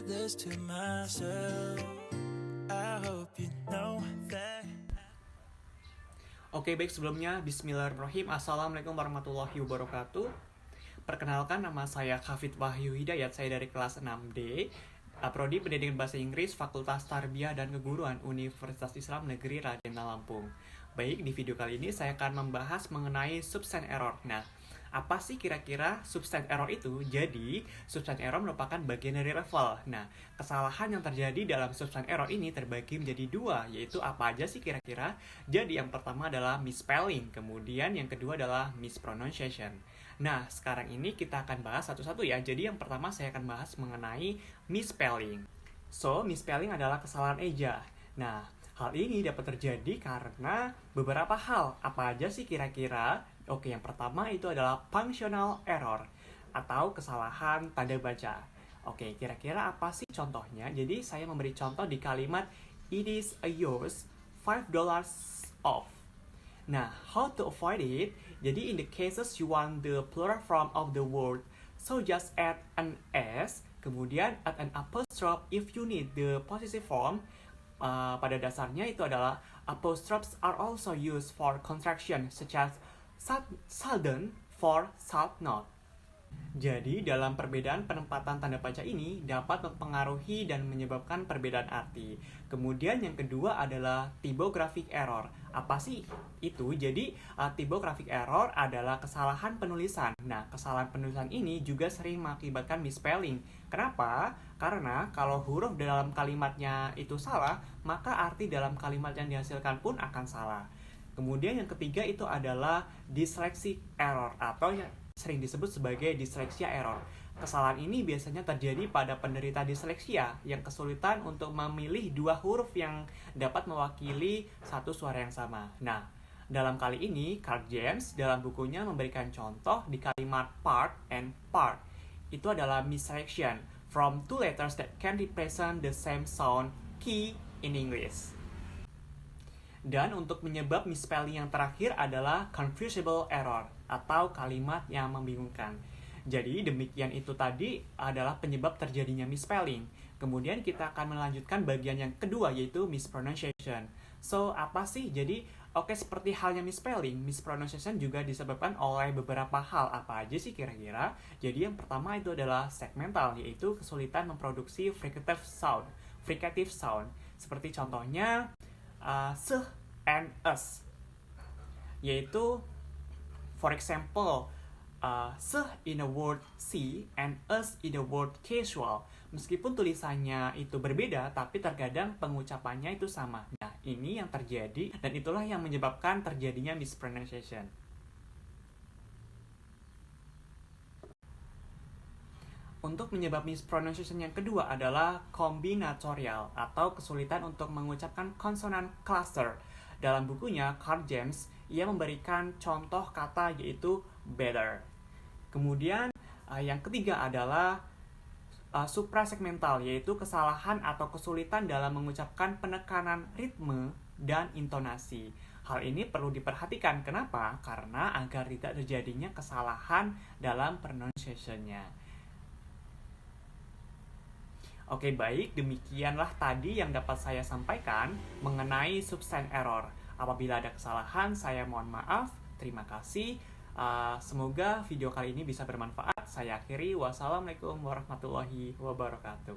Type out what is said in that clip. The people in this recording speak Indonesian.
said this to myself. I hope you know that. Oke, baik, sebelumnya Bismillahirrahmanirrahim. Assalamualaikum warahmatullahi wabarakatuh. Perkenalkan, nama saya Hafid Wahyu Hidayat. Saya dari kelas 6D, Prodi Pendidikan Bahasa Inggris, Fakultas Tarbiyah dan Keguruan, Universitas Islam Negeri Raden Lampung. Baik, di video kali ini saya akan membahas mengenai substance error. Nah, apa sih kira-kira substance error itu? Jadi, substance error merupakan bagian dari level. Nah, kesalahan yang terjadi dalam substance error ini terbagi menjadi dua, yaitu apa aja sih kira-kira? Jadi, yang pertama adalah misspelling, kemudian yang kedua adalah mispronunciation. Nah, sekarang ini kita akan bahas satu-satu ya. Jadi, yang pertama saya akan bahas mengenai misspelling. So, misspelling adalah kesalahan eja. Nah, hal ini dapat terjadi karena beberapa hal. Apa aja sih kira-kira? Oke, yang pertama itu adalah functional error atau kesalahan tanda baca. Oke, kira-kira apa sih contohnya? Jadi saya memberi contoh di kalimat it is a yours $5 off. Nah, how to avoid it? Jadi in the cases you want the plural form of the word, so just add an s, kemudian add an apostrophe if you need the possessive form. Pada dasarnya itu adalah apostrophes are also used for contraction such as sudden for should not. Jadi dalam perbedaan penempatan tanda baca ini dapat mempengaruhi dan menyebabkan perbedaan arti. Kemudian yang kedua adalah typographic error. Apa sih itu? Jadi typographic error adalah kesalahan penulisan. Nah, kesalahan penulisan ini juga sering mengakibatkan misspelling. Kenapa? Karena kalau huruf dalam kalimatnya itu salah, maka arti dalam kalimat yang dihasilkan pun akan salah. Kemudian yang ketiga itu adalah dyslexic error atau yang sering disebut sebagai dyslexia error. Kesalahan ini biasanya terjadi pada penderita disleksia yang kesulitan untuk memilih dua huruf yang dapat mewakili satu suara yang sama. Nah, dalam kali ini Carl James dalam bukunya memberikan contoh di kalimat part and part. Itu adalah misselection from two letters that can represent the same sound key in English. Dan untuk menyebab misspelling yang terakhir adalah confusable error atau kalimat yang membingungkan. Jadi demikian itu tadi adalah penyebab terjadinya misspelling. Kemudian kita akan melanjutkan bagian yang kedua yaitu mispronunciation. So apa sih? Jadi seperti halnya misspelling, mispronunciation juga disebabkan oleh beberapa hal. Apa aja sih kira-kira? Jadi yang pertama itu adalah segmental, yaitu kesulitan memproduksi fricative sound. Seperti contohnya seh and us, yaitu for example seh in the word see and us in the word casual. Meskipun tulisannya itu berbeda, tapi terkadang pengucapannya itu sama. Nah, ini yang terjadi dan itulah yang menyebabkan terjadinya mispronunciation. Untuk menyebab mispronunciation yang kedua adalah combinatorial atau kesulitan untuk mengucapkan konsonan cluster. Dalam bukunya Carl James, ia memberikan contoh kata yaitu better. Kemudian yang ketiga adalah suprasegmental, yaitu kesalahan atau kesulitan dalam mengucapkan penekanan ritme dan intonasi. Hal ini perlu diperhatikan. Kenapa? Karena agar tidak terjadinya kesalahan dalam pronunciation-nya. Oke, baik, demikianlah tadi yang dapat saya sampaikan mengenai substance error. Apabila ada kesalahan, saya mohon maaf. Terima kasih. Semoga video kali ini bisa bermanfaat. Saya akhiri. Wassalamualaikum warahmatullahi wabarakatuh.